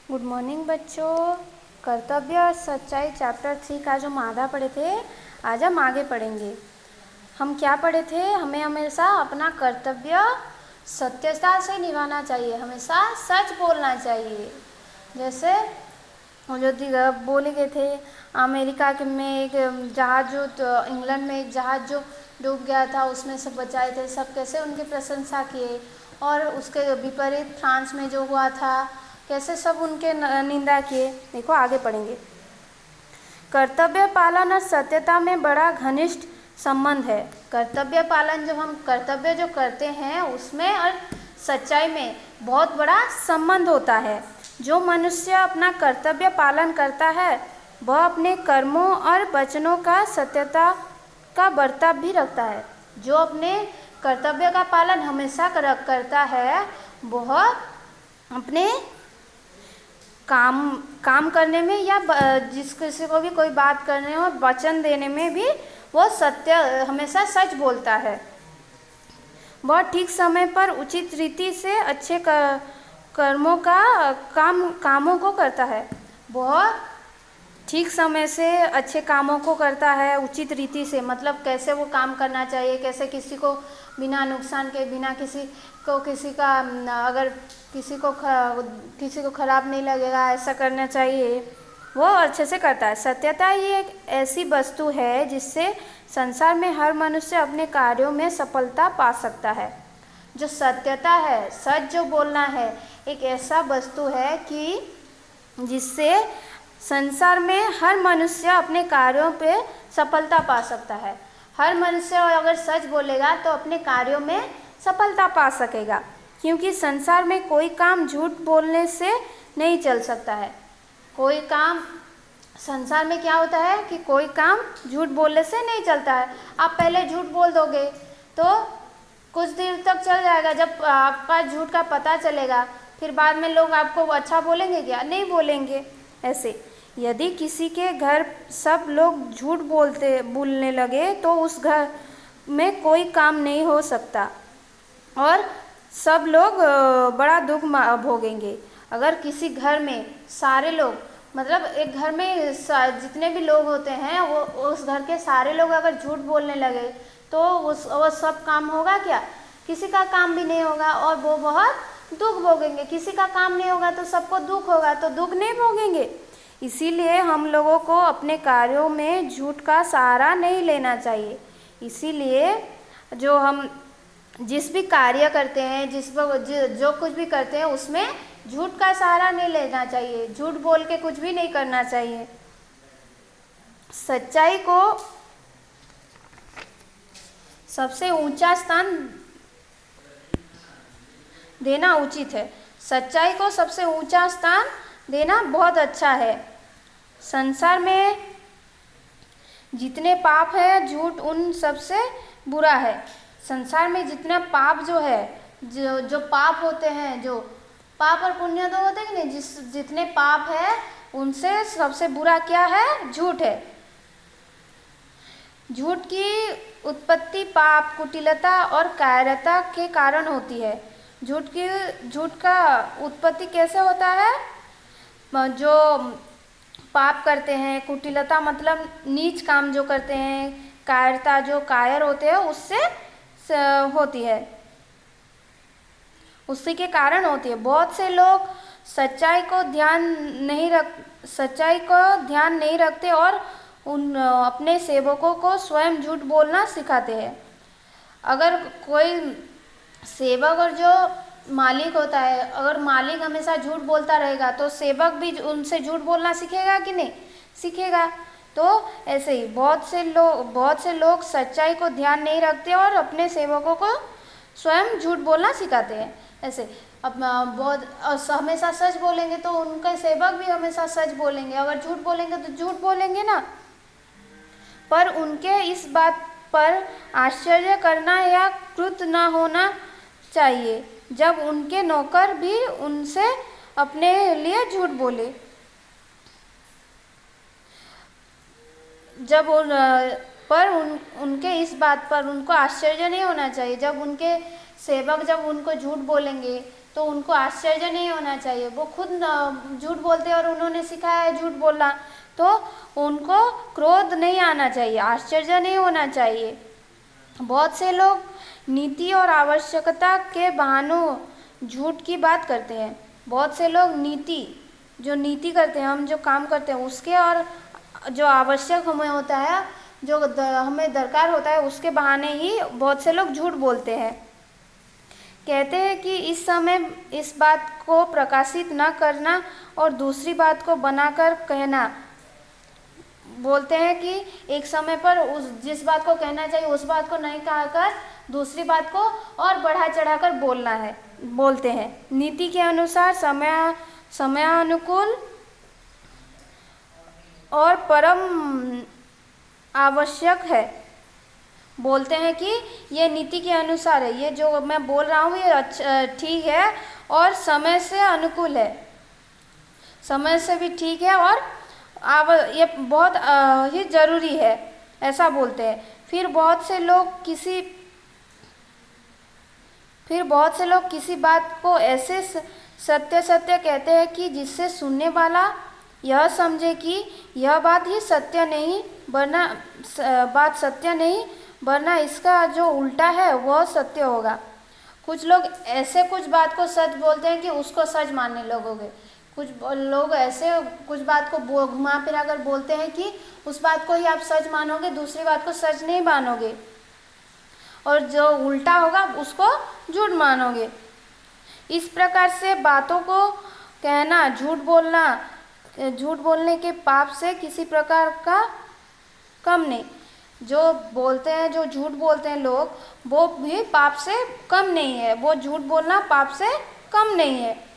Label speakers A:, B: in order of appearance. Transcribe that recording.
A: Good morning बच्चों। कर्तव्य और सच्चाई चैप्टर 3 का जो हम आधा पढ़े थे, आज हम आगे पढ़ेंगे। हम क्या पढ़े थे? हमें हमेशा अपना कर्तव्य सत्यता से निभाना चाहिए, हमेशा सच बोलना चाहिए। जैसे जो बोले गए थे, अमेरिका के में एक जहाज़ जो इंग्लैंड में एक जहाज़ जो डूब गया था, उसमें सब बचाए थे, सब कैसे उनकी प्रशंसा किए। और उसके विपरीत फ्रांस में जो हुआ था, कैसे सब उनके निंदा किए। देखो आगे पढ़ेंगे। कर्तव्य पालन और सत्यता में बड़ा घनिष्ठ संबंध है। कर्तव्य पालन, जब हम कर्तव्य जो करते हैं उसमें और सच्चाई में बहुत बड़ा संबंध होता है। जो मनुष्य अपना कर्तव्य पालन करता है वह अपने कर्मों और वचनों का सत्यता का बर्ताव भी रखता है। जो अपने कर्तव्य का पालन हमेशा करता है वह अपने काम करने में या जिस किसी को भी कोई बात करने और वचन देने में भी वो सत्य हमेशा सच बोलता है। वह ठीक समय पर उचित रीति से अच्छे कर्मों का कामों को करता है। वह ठीक समय से अच्छे कामों को करता है, उचित रीति से, मतलब कैसे वो काम करना चाहिए, कैसे किसी को बिना नुकसान के, बिना किसी का अगर किसी को खराब नहीं लगेगा, ऐसा करना चाहिए, वो अच्छे से करता है। सत्यता ही एक ऐसी वस्तु है जिससे संसार में हर मनुष्य अपने कार्यों में सफलता पा सकता है। जो सत्यता है, सच जो बोलना है, एक ऐसा वस्तु है कि जिससे संसार में हर मनुष्य अपने कार्यों पे सफलता पा सकता है। हर मनुष्य अगर सच बोलेगा तो अपने कार्यों में सफलता पा सकेगा, क्योंकि संसार में कोई काम झूठ बोलने से नहीं चल सकता है। कोई काम संसार में क्या होता है कि कोई काम झूठ बोलने से नहीं चलता है। आप पहले झूठ बोल दोगे तो कुछ देर तक चल जाएगा, जब आपका झूठ का पता चलेगा फिर बाद में लोग आपको अच्छा बोलेंगे क्या? नहीं बोलेंगे। ऐसे यदि किसी के घर सब लोग झूठ बोलने लगे तो उस घर में कोई काम नहीं हो सकता और सब लोग बड़ा दुख भोगेंगे। अगर किसी घर में सारे लोग, मतलब एक घर में जितने भी लोग होते हैं वो उस घर के सारे लोग अगर झूठ बोलने लगे तो वो सब काम होगा क्या? किसी का काम भी नहीं होगा और वो बहुत दुख भोगेंगे। किसी का काम नहीं होगा तो सबको दुख होगा, तो दुख नहीं भोगेंगे। इसीलिए हम लोगों को अपने कार्यों में झूठ का सहारा नहीं लेना चाहिए। इसीलिए जो हम जिस भी कार्य करते हैं, जो कुछ भी करते हैं उसमें झूठ का सहारा नहीं लेना चाहिए, झूठ बोल के कुछ भी नहीं करना चाहिए। सच्चाई को सबसे ऊंचा स्थान देना उचित है। सच्चाई को सबसे ऊंचा स्थान देना बहुत अच्छा है। संसार में जितने पाप है, झूठ उन सबसे बुरा है। संसार में जितना पाप जो है, जो पाप होते हैं, जो पाप और पुण्य तो होते हैं नहीं, जितने पाप है उनसे सबसे बुरा क्या है? झूठ है। झूठ की उत्पत्ति पाप, कुटिलता और कायरता के कारण होती है। झूठ का उत्पत्ति कैसे होता है? जो पाप करते हैं, कुटिलता मतलब नीच काम जो करते हैं, कायरता जो कायर होते हैं उससे होती है, उसी के कारण होती है। बहुत से लोग सच्चाई को ध्यान नहीं रखते और अपने सेवकों को स्वयं झूठ बोलना सिखाते हैं। अगर कोई सेवक और जो मालिक होता है, अगर मालिक हमेशा झूठ बोलता रहेगा तो सेवक भी उनसे झूठ बोलना सीखेगा कि नहीं? सीखेगा। तो ऐसे ही बहुत से लोग सच्चाई को ध्यान नहीं रखते और अपने सेवकों को स्वयं झूठ बोलना सिखाते हैं। ऐसे अब हमेशा सच बोलेंगे तो उनके सेवक भी हमेशा सच बोलेंगे, अगर झूठ बोलेंगे तो झूठ बोलेंगे ना। पर उनके इस बात पर आश्चर्य करना या क्रुद्ध न होना चाहिए जब उनके नौकर भी उनसे अपने लिए झूठ बोले। उनके इस बात पर उनको आश्चर्य नहीं होना चाहिए जब उनके सेवक जब उनको झूठ बोलेंगे तो उनको आश्चर्य नहीं होना चाहिए। वो खुद झूठ बोलते हैं और उन्होंने सिखाया है झूठ बोलना, तो उनको क्रोध नहीं आना चाहिए, आश्चर्य नहीं होना चाहिए। बहुत से लोग नीति और आवश्यकता के बहानों झूठ की बात करते हैं। बहुत से लोग जो नीति करते हैं, हम जो काम करते हैं उसके, और जो आवश्यक हमें होता है, जो हमें दरकार होता है, उसके बहाने ही बहुत से लोग झूठ बोलते हैं। कहते हैं कि इस समय इस बात को प्रकाशित न करना और दूसरी बात को बनाकर कहना। बोलते हैं कि एक समय पर जिस बात को कहना चाहिए उस बात को नहीं कहकर दूसरी बात को और बढ़ा चढ़ाकर बोलते हैं। नीति के अनुसार समयानुकूल और परम आवश्यक है। बोलते हैं कि ये नीति के अनुसार है, ये जो मैं बोल रहा हूँ ये अच्छा ठीक है और समय से अनुकूल है, समय से भी ठीक है और ये बहुत ही ज़रूरी है, ऐसा बोलते हैं। फिर बहुत से लोग किसी बात को ऐसे सत्य कहते हैं कि जिससे सुनने वाला यह समझे कि यह बात सत्य नहीं, वरना इसका जो उल्टा है वह सत्य होगा। कुछ लोग ऐसे कुछ बात को सच बोलते हैं कि उसको सच मानने लगोगे। कुछ लोग ऐसे कुछ बात को घुमा फिरा कर बोलते हैं कि उस बात को ही आप सच मानोगे, दूसरी बात को सच नहीं मानोगे, और जो उल्टा होगा उसको झूठ मानोगे। इस प्रकार से बातों को कहना, झूठ बोलने के पाप से किसी प्रकार का कम नहीं। जो झूठ बोलते हैं लोग, वो भी पाप से कम नहीं है, वो झूठ बोलना पाप से कम नहीं है।